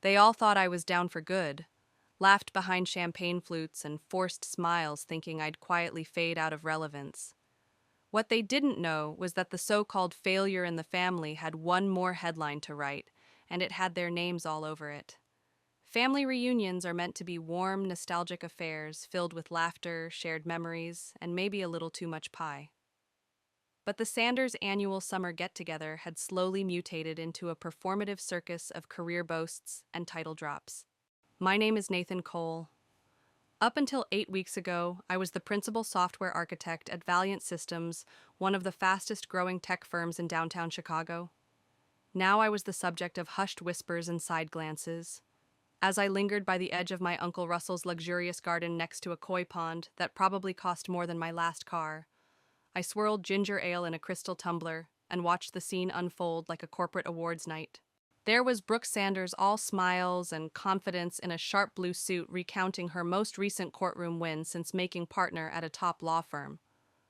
They all thought I was down for good, laughed behind champagne flutes and forced smiles thinking I'd quietly fade out of relevance. What they didn't know was that the so-called failure in the family had one more headline to write, and it had their names all over it. Family reunions are meant to be warm, nostalgic affairs filled with laughter, shared memories, and maybe a little too much pie. But the Sanders annual summer get-together had slowly mutated into a performative circus of career boasts and title drops. My name is Nathan Cole. Up until 8 weeks ago, I was the principal software architect at Valiant Systems, one of the fastest growing tech firms in downtown Chicago. Now I was the subject of hushed whispers and side glances. As I lingered by the edge of my Uncle Russell's luxurious garden next to a koi pond that probably cost more than my last car, I swirled ginger ale in a crystal tumbler and watched the scene unfold like a corporate awards night. There was Brooke Sanders, all smiles and confidence in a sharp blue suit, recounting her most recent courtroom win since making partner at a top law firm.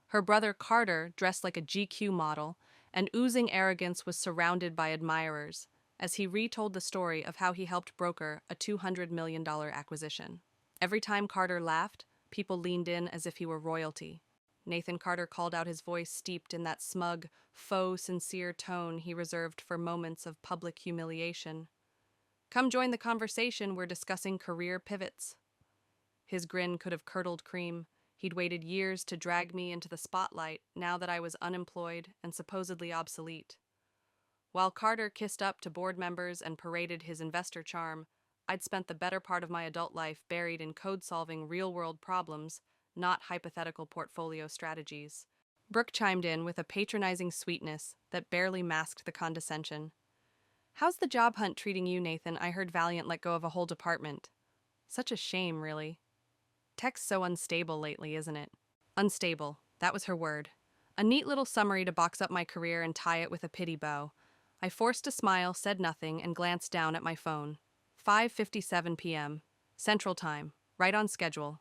Her brother Carter, dressed like a GQ model, and oozing arrogance, was surrounded by admirers as he retold the story of how he helped broker a $200 million acquisition. Every time Carter laughed, people leaned in as if he were royalty. Nathan Carter called out, his voice steeped in that smug, faux sincere tone he reserved for moments of public humiliation. "Come join the conversation, we're discussing career pivots." His grin could have curdled cream. He'd waited years to drag me into the spotlight now that I was unemployed and supposedly obsolete. While Carter kissed up to board members and paraded his investor charm, I'd spent the better part of my adult life buried in code-solving real-world problems, not hypothetical portfolio strategies. Brooke chimed in with a patronizing sweetness that barely masked the condescension. "How's the job hunt treating you, Nathan? I heard Valiant let go of a whole department." "Such a shame, really. Tech's so unstable lately, isn't it?" Unstable, that was her word. A neat little summary to box up my career and tie it with a pity bow. I forced a smile, said nothing, and glanced down at my phone. 5:57 p.m. Central Time, right on schedule.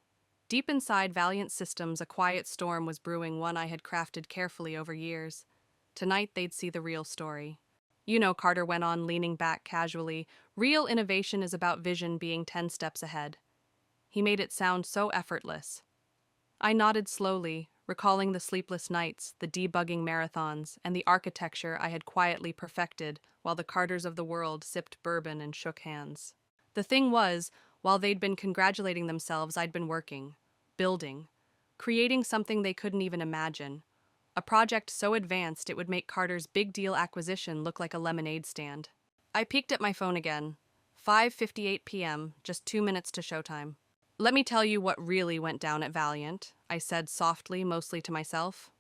Deep inside Valiant Systems, a quiet storm was brewing, one I had crafted carefully over years. Tonight they'd see the real story. "You know," Carter went on, leaning back casually, "real innovation is about vision being 10 steps ahead." He made it sound so effortless. I nodded slowly, recalling the sleepless nights, the debugging marathons, and the architecture I had quietly perfected while the Carters of the world sipped bourbon and shook hands. The thing was, while they'd been congratulating themselves, I'd been working, building, creating something they couldn't even imagine. A project so advanced it would make Carter's big deal acquisition look like a lemonade stand. I peeked at my phone again. 5:58 p.m., just 2 minutes to showtime. "Let me tell you what really went down at Valiant," I said softly, mostly to myself.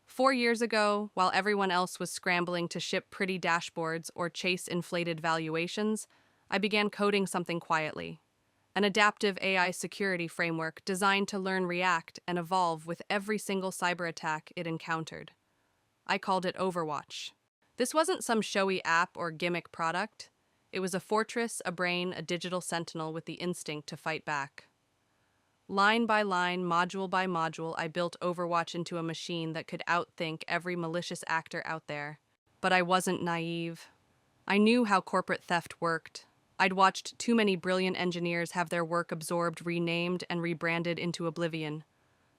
4 years ago, while everyone else was scrambling to ship pretty dashboards or chase inflated valuations, I began coding something quietly. An adaptive AI security framework designed to learn, react, and evolve with every single cyber attack it encountered. I called it Overwatch. This wasn't some showy app or gimmick product. It was a fortress, a brain, a digital sentinel with the instinct to fight back. Line by line, module by module, I built Overwatch into a machine that could outthink every malicious actor out there. But I wasn't naive. I knew how corporate theft worked. I'd watched too many brilliant engineers have their work absorbed, renamed, and rebranded into oblivion.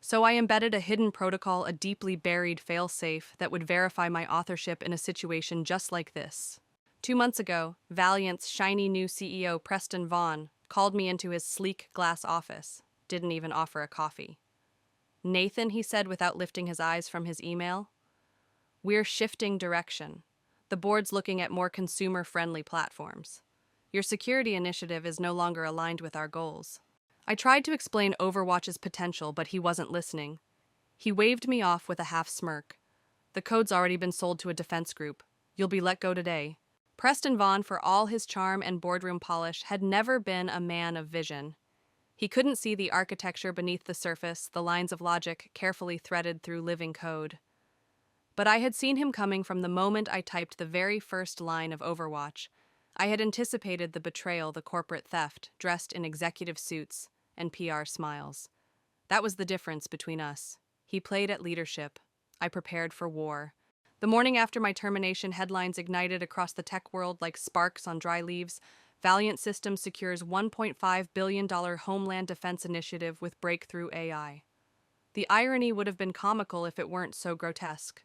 So I embedded a hidden protocol, a deeply buried failsafe that would verify my authorship in a situation just like this. 2 months ago, Valiant's shiny new CEO, Preston Vaughn, called me into his sleek glass office. Didn't even offer a coffee. "Nathan," he said without lifting his eyes from his email, "we're shifting direction. The board's looking at more consumer-friendly platforms. Your security initiative is no longer aligned with our goals." I tried to explain Overwatch's potential, but he wasn't listening. He waved me off with a half smirk. "The code's already been sold to a defense group. You'll be let go today." Preston Vaughn, for all his charm and boardroom polish, had never been a man of vision. He couldn't see the architecture beneath the surface, the lines of logic carefully threaded through living code. But I had seen him coming from the moment I typed the very first line of Overwatch. I had anticipated the betrayal, the corporate theft, dressed in executive suits and PR smiles. That was the difference between us. He played at leadership. I prepared for war. The morning after my termination, headlines ignited across the tech world like sparks on dry leaves. Valiant Systems secures $1.5 billion Homeland Defense Initiative with breakthrough AI. The irony would have been comical if it weren't so grotesque.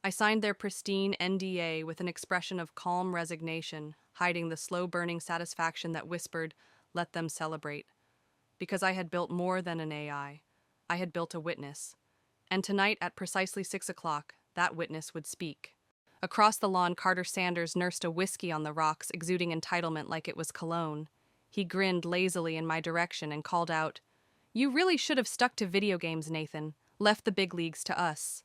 I signed their pristine NDA with an expression of calm resignation, hiding the slow-burning satisfaction that whispered, "Let them celebrate." Because I had built more than an AI. I had built a witness. And tonight, at precisely 6 o'clock, that witness would speak. Across the lawn, Carter Sanders nursed a whiskey on the rocks, exuding entitlement like it was cologne. He grinned lazily in my direction and called out, "You really should have stuck to video games, Nathan. Left the big leagues to us."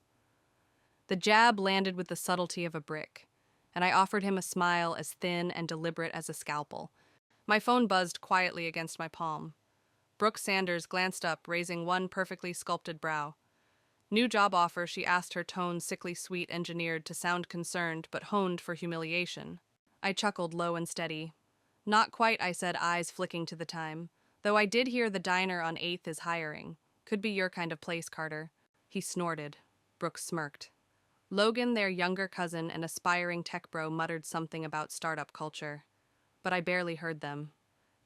The jab landed with the subtlety of a brick, and I offered him a smile as thin and deliberate as a scalpel. My phone buzzed quietly against my palm. Brooke Sanders glanced up, raising one perfectly sculpted brow. "New job offer," she asked, her tone sickly sweet, engineered to sound concerned but honed for humiliation. I chuckled low and steady. "Not quite," I said, eyes flicking to the time. "Though I did hear the diner on 8th is hiring. Could be your kind of place, Carter." He snorted. Brooke smirked. Logan, their younger cousin and aspiring tech bro, muttered something about startup culture. But I barely heard them.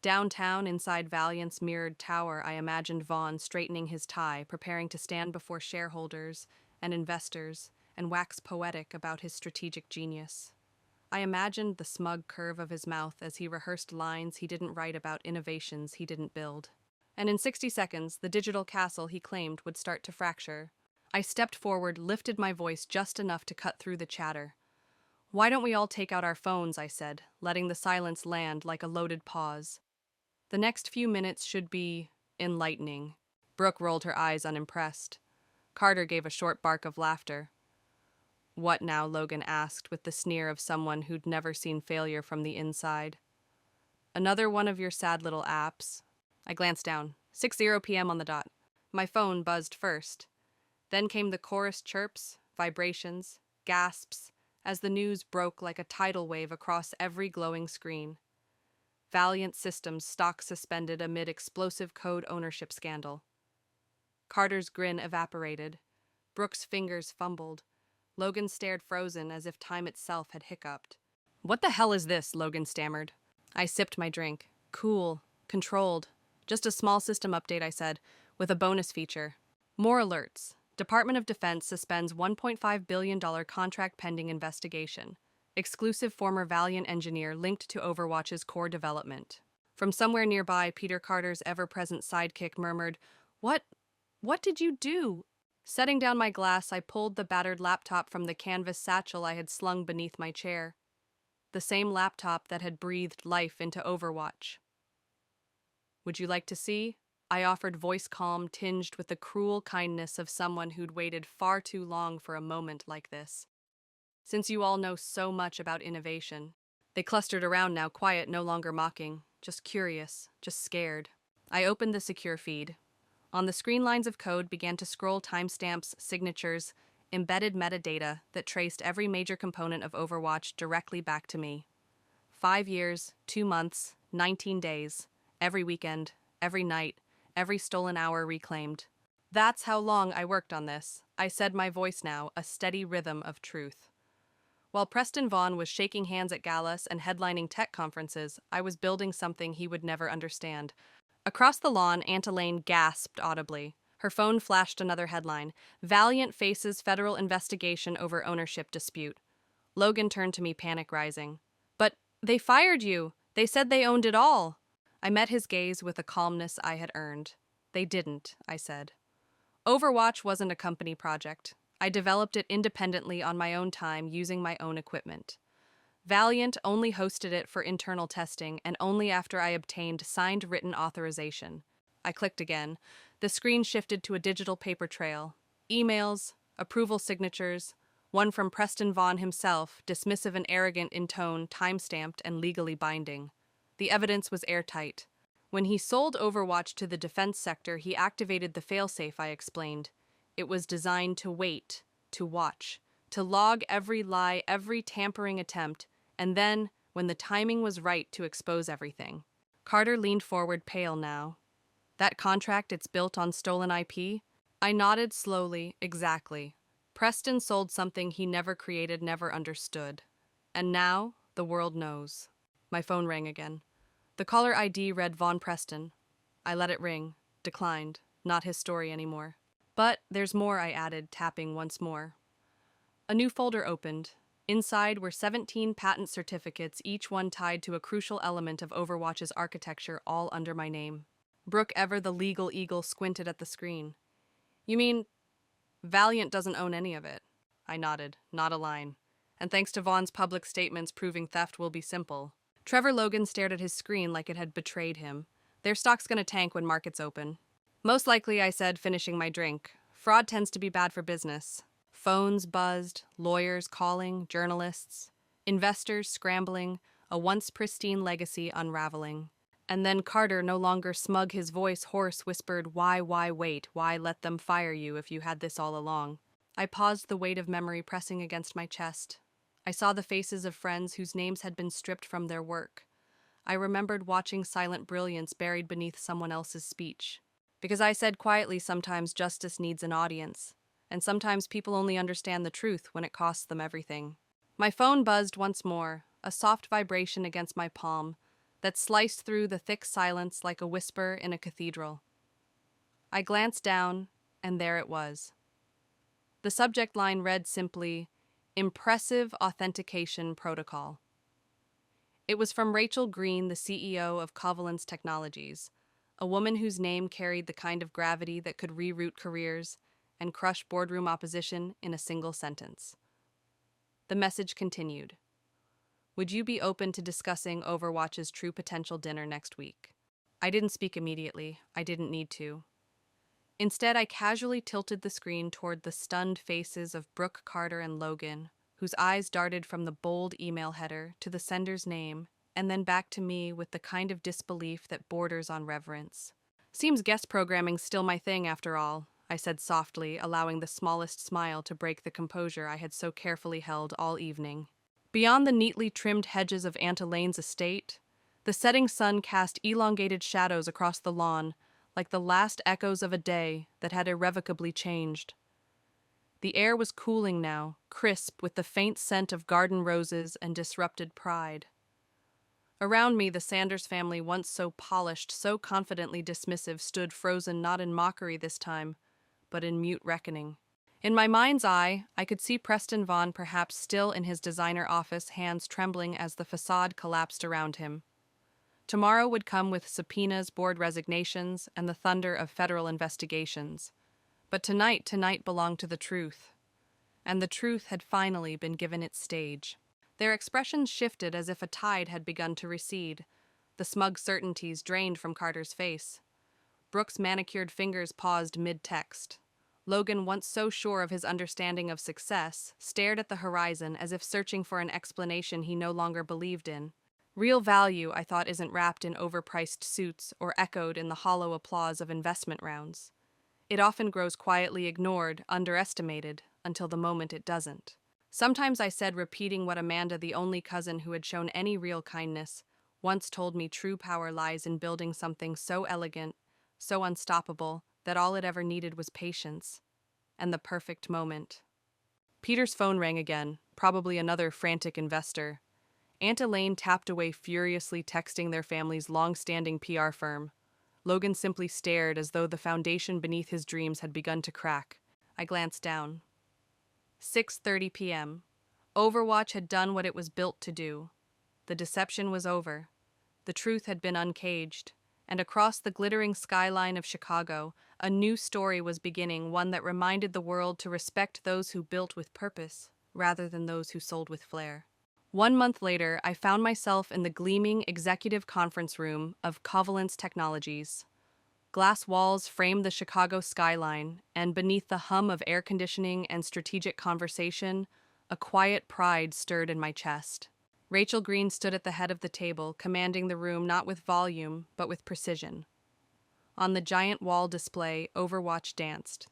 Downtown, inside Valiant's mirrored tower, I imagined Vaughn straightening his tie, preparing to stand before shareholders and investors and wax poetic about his strategic genius. I imagined the smug curve of his mouth as he rehearsed lines he didn't write about innovations he didn't build. And in 60 seconds, the digital castle he claimed would start to fracture. I stepped forward, lifted my voice just enough to cut through the chatter. "Why don't we all take out our phones?" I said, letting the silence land like a loaded pause. "The next few minutes should be enlightening." Brooke rolled her eyes unimpressed. Carter gave a short bark of laughter. "What now?" Logan asked, with the sneer of someone who'd never seen failure from the inside. "Another one of your sad little apps." I glanced down. 6:00 p.m. on the dot. My phone buzzed first. Then came the chorus chirps, vibrations, gasps, as the news broke like a tidal wave across every glowing screen. Valiant Systems stock suspended amid explosive code ownership scandal. Carter's grin evaporated. Brooke's fingers fumbled. Logan stared frozen as if time itself had hiccuped. "What the hell is this?" Logan stammered. I sipped my drink. "Cool. Controlled. Just a small system update," I said, with a bonus feature. "More alerts. Department of Defense suspends $1.5 billion contract pending investigation. Exclusive former Valiant engineer linked to Overwatch's core development." From somewhere nearby, Peter Carter's ever-present sidekick murmured, What did you do?" Setting down my glass, I pulled the battered laptop from the canvas satchel I had slung beneath my chair. The same laptop that had breathed life into Overwatch. "Would you like to see?" I offered, voice calm, tinged with the cruel kindness of someone who'd waited far too long for a moment like this. "Since you all know so much about innovation." They clustered around now, quiet, no longer mocking, just curious, just scared. I opened the secure feed. On the screen, lines of code began to scroll, timestamps, signatures, embedded metadata that traced every major component of Overwatch directly back to me. 5 years, 2 months, 19 days, every weekend, every night, every stolen hour reclaimed. "That's how long I worked on this," I said, my voice now a steady rhythm of truth. While Preston Vaughn was shaking hands at galas and headlining tech conferences, I was building something he would never understand. Across the lawn, Aunt Elaine gasped audibly. Her phone flashed another headline: "Valiant faces federal investigation over ownership dispute." Logan turned to me, panic rising. "But they fired you! They said they owned it all!" I met his gaze with a calmness I had earned. "They didn't," I said. Overwatch wasn't a company project. I developed it independently on my own time using my own equipment. Valiant only hosted it for internal testing and only after I obtained signed written authorization. I clicked again. The screen shifted to a digital paper trail. Emails, approval signatures, one from Preston Vaughn himself, dismissive and arrogant in tone, time-stamped and legally binding. The evidence was airtight. When he sold Overwatch to the defense sector, he activated the failsafe, I explained. It was designed to wait, to watch, to log every lie, every tampering attempt, and then, when the timing was right, to expose everything. Carter leaned forward, pale now. "That contract, it's built on stolen IP?" I nodded slowly. "Exactly. Preston sold something he never created, never understood. And now, the world knows." My phone rang again. The caller ID read Vaughn Preston. I let it ring. Declined. Not his story anymore. But there's more, I added, tapping once more. A new folder opened. Inside were 17 patent certificates, each one tied to a crucial element of Overwatch's architecture, all under my name. Brooke Ever, the legal eagle, squinted at the screen. You mean Valiant doesn't own any of it? I nodded. Not a line. And thanks to Vaughn's public statements proving theft will be simple. Trevor Logan stared at his screen like it had betrayed him. Their stock's gonna tank when markets open. Most likely, I said, finishing my drink. Fraud tends to be bad for business. Phones buzzed, lawyers calling, journalists, investors scrambling, a once pristine legacy unraveling. And then Carter, no longer smug, his voice hoarse, whispered, why wait, why let them fire you if you had this all along? I paused, the weight of memory pressing against my chest. I saw the faces of friends whose names had been stripped from their work. I remembered watching silent brilliance buried beneath someone else's speech. Because I said quietly, sometimes justice needs an audience, and sometimes people only understand the truth when it costs them everything. My phone buzzed once more, a soft vibration against my palm that sliced through the thick silence like a whisper in a cathedral. I glanced down, and there it was. The subject line read simply, Impressive Authentication Protocol. It was from Rachel Green, the CEO of Covalence Technologies, a woman whose name carried the kind of gravity that could reroute careers and crush boardroom opposition in a single sentence. The message continued. Would you be open to discussing Overwatch's true potential dinner next week? I didn't speak immediately. I didn't need to. Instead, I casually tilted the screen toward the stunned faces of Brooke, Carter, and Logan, whose eyes darted from the bold email header to the sender's name and then back to me with the kind of disbelief that borders on reverence. Seems guest programming's still my thing after all, I said softly, allowing the smallest smile to break the composure I had so carefully held all evening. Beyond the neatly trimmed hedges of Aunt Elaine's estate, the setting sun cast elongated shadows across the lawn, like the last echoes of a day that had irrevocably changed. The air was cooling now, crisp with the faint scent of garden roses and disrupted pride. Around me, the Sanders family, once so polished, so confidently dismissive, stood frozen not in mockery this time, but in mute reckoning. In my mind's eye, I could see Preston Vaughn perhaps still in his designer office, hands trembling as the facade collapsed around him. Tomorrow would come with subpoenas, board resignations, and the thunder of federal investigations. But tonight belonged to the truth. And the truth had finally been given its stage. Their expressions shifted as if a tide had begun to recede. The smug certainties drained from Carter's face. Brooke's manicured fingers paused mid-text. Logan, once so sure of his understanding of success, stared at the horizon as if searching for an explanation he no longer believed in. Real value, I thought, isn't wrapped in overpriced suits or echoed in the hollow applause of investment rounds. It often grows quietly ignored, underestimated, until the moment it doesn't. Sometimes I said, repeating what Amanda, the only cousin who had shown any real kindness, once told me, true power lies in building something so elegant, so unstoppable, that all it ever needed was patience and the perfect moment. Peter's phone rang again, probably another frantic investor. Aunt Elaine tapped away furiously, texting their family's long-standing PR firm. Logan simply stared as though the foundation beneath his dreams had begun to crack. I glanced down. 6:30 p.m. Overwatch had done what it was built to do. The deception was over. The truth had been uncaged. And across the glittering skyline of Chicago, a new story was beginning, one that reminded the world to respect those who built with purpose, rather than those who sold with flair. 1 month later, I found myself in the gleaming executive conference room of Covalence Technologies. Glass walls framed the Chicago skyline, and beneath the hum of air conditioning and strategic conversation, a quiet pride stirred in my chest. Rachel Green stood at the head of the table, commanding the room not with volume, but with precision. On the giant wall display, Overwatch danced.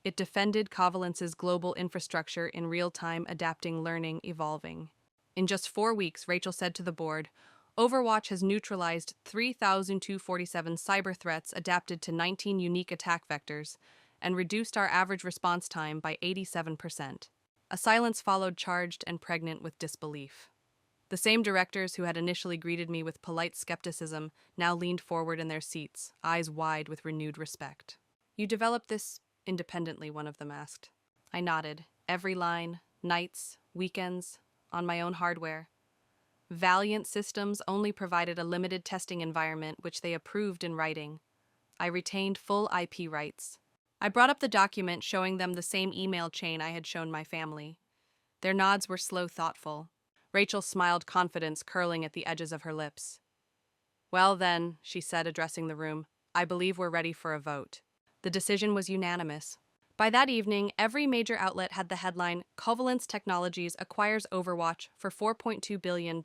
It defended Covalence's global infrastructure in real time, adapting, learning, evolving. In just 4 weeks, Rachel said to the board, Overwatch has neutralized 3,247 cyber threats adapted to 19 unique attack vectors and reduced our average response time by 87%. A silence followed, charged and pregnant with disbelief. The same directors who had initially greeted me with polite skepticism now leaned forward in their seats, eyes wide with renewed respect. "You developed this independently," one of them asked. I nodded. Every line, nights, weekends, on my own hardware. Valiant Systems only provided a limited testing environment which they approved in writing. I retained full IP rights. I brought up the document showing them the same email chain I had shown my family. Their nods were slow, thoughtful. Rachel smiled, confidence curling at the edges of her lips. "Well then," she said, addressing the room, "I believe we're ready for a vote." The decision was unanimous. By that evening, every major outlet had the headline, "Covalence Technologies acquires Overwatch for $4.2 billion.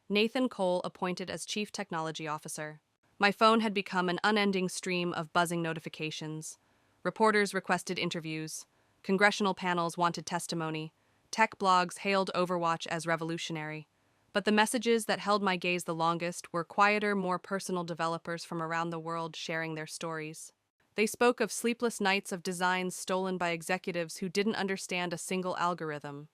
Nathan Cole appointed as Chief Technology Officer." My phone had become an unending stream of buzzing notifications. Reporters requested interviews. Congressional panels wanted testimony. Tech blogs hailed Overwatch as revolutionary. But the messages that held my gaze the longest were quieter, more personal developers from around the world sharing their stories. They spoke of sleepless nights of designs stolen by executives who didn't understand a single algorithm.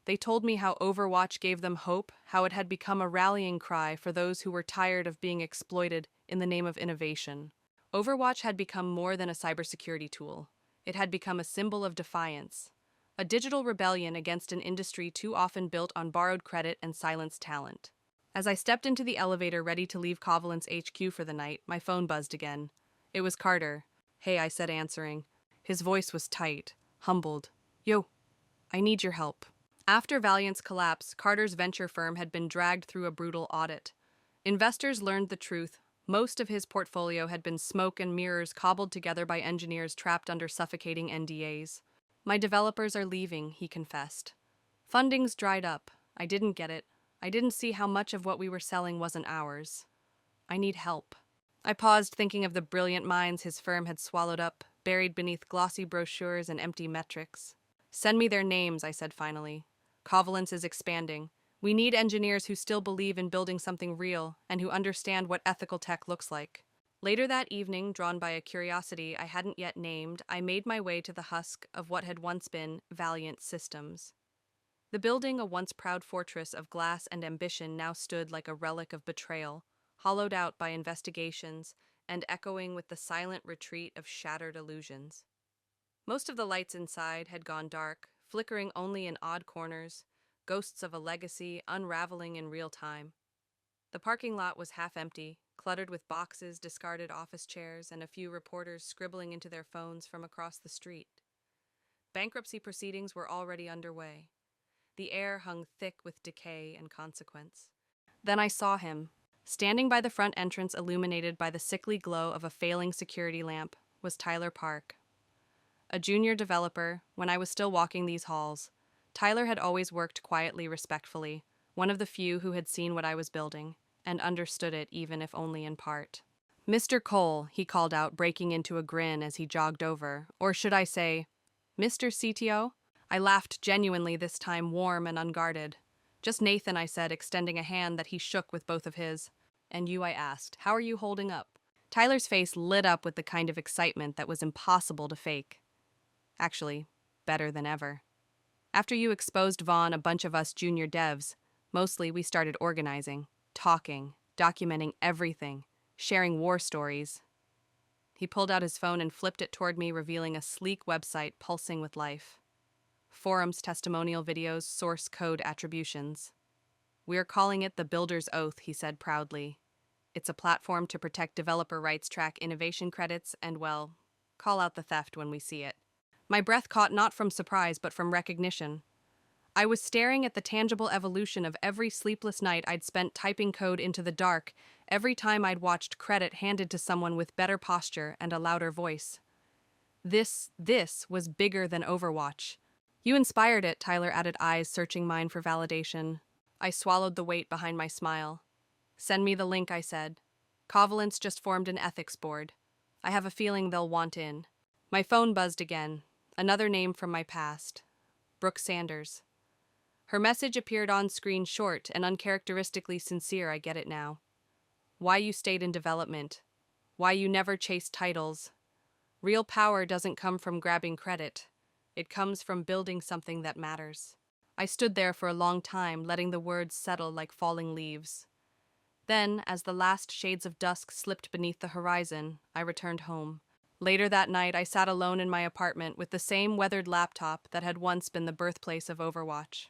They told me how Overwatch gave them hope, how it had become a rallying cry for those who were tired of being exploited in the name of innovation. Overwatch had become more than a cybersecurity tool. It had become a symbol of defiance, a digital rebellion against an industry too often built on borrowed credit and silenced talent. As I stepped into the elevator ready to leave Covalence HQ for the night, my phone buzzed again. It was Carter. "Hey," I said, answering. His voice was tight, humbled. "Yo, I need your help." After Valiant's collapse, Carter's venture firm had been dragged through a brutal audit. Investors learned the truth. Most of his portfolio had been smoke and mirrors cobbled together by engineers trapped under suffocating NDAs. "My developers are leaving," he confessed. "Funding's dried up. I didn't get it. I didn't see how much of what we were selling wasn't ours. I need help." I paused, thinking of the brilliant minds his firm had swallowed up, buried beneath glossy brochures and empty metrics. "Send me their names," I said finally. "Covalence is expanding. We need engineers who still believe in building something real and who understand what ethical tech looks like." Later that evening, drawn by a curiosity I hadn't yet named, I made my way to the husk of what had once been Valiant Systems. The building, a once proud fortress of glass and ambition, now stood like a relic of betrayal, hollowed out by investigations and echoing with the silent retreat of shattered illusions. Most of the lights inside had gone dark, flickering only in odd corners, ghosts of a legacy unraveling in real time. The parking lot was half empty, cluttered with boxes, discarded office chairs, and a few reporters scribbling into their phones from across the street. Bankruptcy proceedings were already underway. The air hung thick with decay and consequence. Then I saw him. Standing by the front entrance, illuminated by the sickly glow of a failing security lamp, was Tyler Park. A junior developer, when I was still walking these halls, Tyler had always worked quietly, respectfully, one of the few who had seen what I was building, and understood it even if only in part. "Mr. Cole," he called out, breaking into a grin as he jogged over, or should I say, "Mr. CTO?" I laughed genuinely this time, warm and unguarded. "Just Nathan," I said, extending a hand that he shook with both of his. "And you?" I asked. "How are you holding up?" Tyler's face lit up with the kind of excitement that was impossible to fake. "Actually, better than ever. After you exposed Vaughn, a bunch of us junior devs, mostly, we started organizing, talking, documenting everything, sharing war stories." He pulled out his phone and flipped it toward me, revealing a sleek website pulsing with life. Forums, testimonial videos, source code attributions. "We're calling it the Builder's Oath," he said proudly. "It's a platform to protect developer rights, track innovation credits, and, well, call out the theft when we see it." My breath caught not from surprise but from recognition. I was staring at the tangible evolution of every sleepless night I'd spent typing code into the dark, every time I'd watched credit handed to someone with better posture and a louder voice. This was bigger than Overwatch. "You inspired it," Tyler added, eyes searching mine for validation. I swallowed the weight behind my smile. "Send me the link," I said. "Covalence just formed an ethics board. I have a feeling they'll want in." My phone buzzed again. Another name from my past. Brooke Sanders. Her message appeared on screen, short and uncharacteristically sincere. I get it now. "Why you stayed in development. Why you never chased titles. Real power doesn't come from grabbing credit. It comes from building something that matters." I stood there for a long time, letting the words settle like falling leaves. Then, as the last shades of dusk slipped beneath the horizon, I returned home. Later that night, I sat alone in my apartment with the same weathered laptop that had once been the birthplace of Overwatch.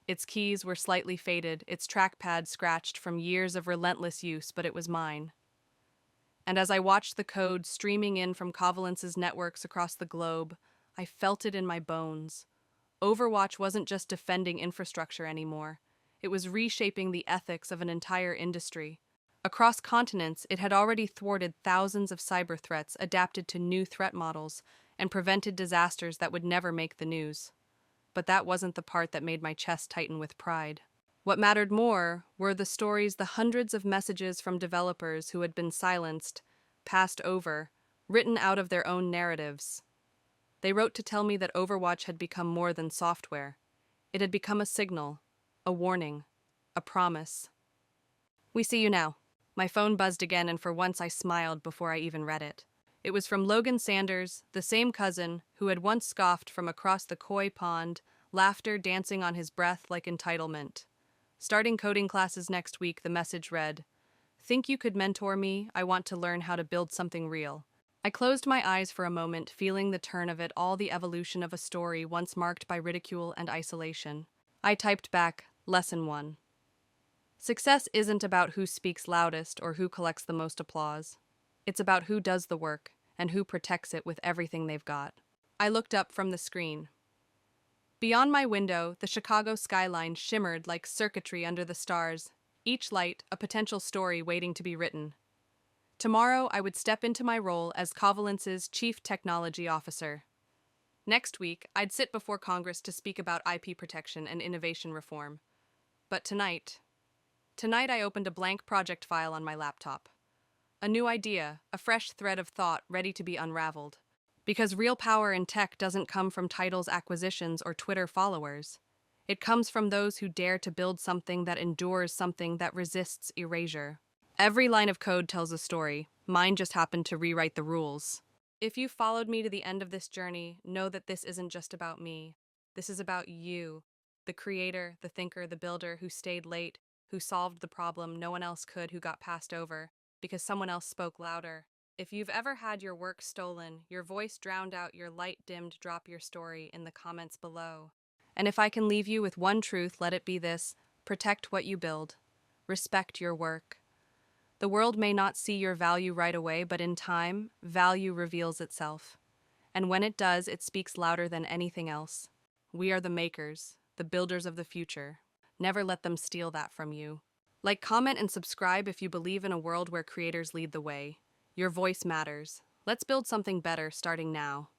Its keys were slightly faded, its trackpad scratched from years of relentless use, but it was mine. And as I watched the code streaming in from Covalence's networks across the globe, I felt it in my bones. Overwatch wasn't just defending infrastructure anymore. It was reshaping the ethics of an entire industry. Across continents, it had already thwarted thousands of cyber threats, adapted to new threat models, and prevented disasters that would never make the news. But that wasn't the part that made my chest tighten with pride. What mattered more were the stories, the hundreds of messages from developers who had been silenced, passed over, written out of their own narratives. They wrote to tell me that Overwatch had become more than software. It had become a signal, a warning, a promise. "We see you now." My phone buzzed again, and for once I smiled before I even read it. It was from Logan Sanders, the same cousin who had once scoffed from across the koi pond, laughter dancing on his breath like entitlement. Starting coding classes next week, the message read, "Think you could mentor me? I want to learn how to build something real." I closed my eyes for a moment, feeling the turn of it all, the evolution of a story once marked by ridicule and isolation. I typed back, Lesson 1. Success isn't about who speaks loudest or who collects the most applause. It's about who does the work and who protects it with everything they've got. I looked up from the screen. Beyond my window, the Chicago skyline shimmered like circuitry under the stars, each light a potential story waiting to be written. Tomorrow, I would step into my role as Covalence's Chief Technology Officer. Next week, I'd sit before Congress to speak about IP protection and innovation reform. But tonight I opened a blank project file on my laptop. A new idea, a fresh thread of thought ready to be unraveled. Because real power in tech doesn't come from titles, acquisitions, or Twitter followers. It comes from those who dare to build something that endures, something that resists erasure. Every line of code tells a story. Mine just happened to rewrite the rules. If you followed me to the end of this journey, know that this isn't just about me. This is about you, the creator, the thinker, the builder who stayed late, who solved the problem no one else could, who got passed over because someone else spoke louder. If you've ever had your work stolen, your voice drowned out, your light dimmed, drop your story in the comments below. And if I can leave you with one truth, let it be this: protect what you build. Respect your work. The world may not see your value right away, but in time, value reveals itself. And when it does, it speaks louder than anything else. We are the makers, the builders of the future. Never let them steal that from you. Like, comment, and subscribe if you believe in a world where creators lead the way. Your voice matters. Let's build something better starting now.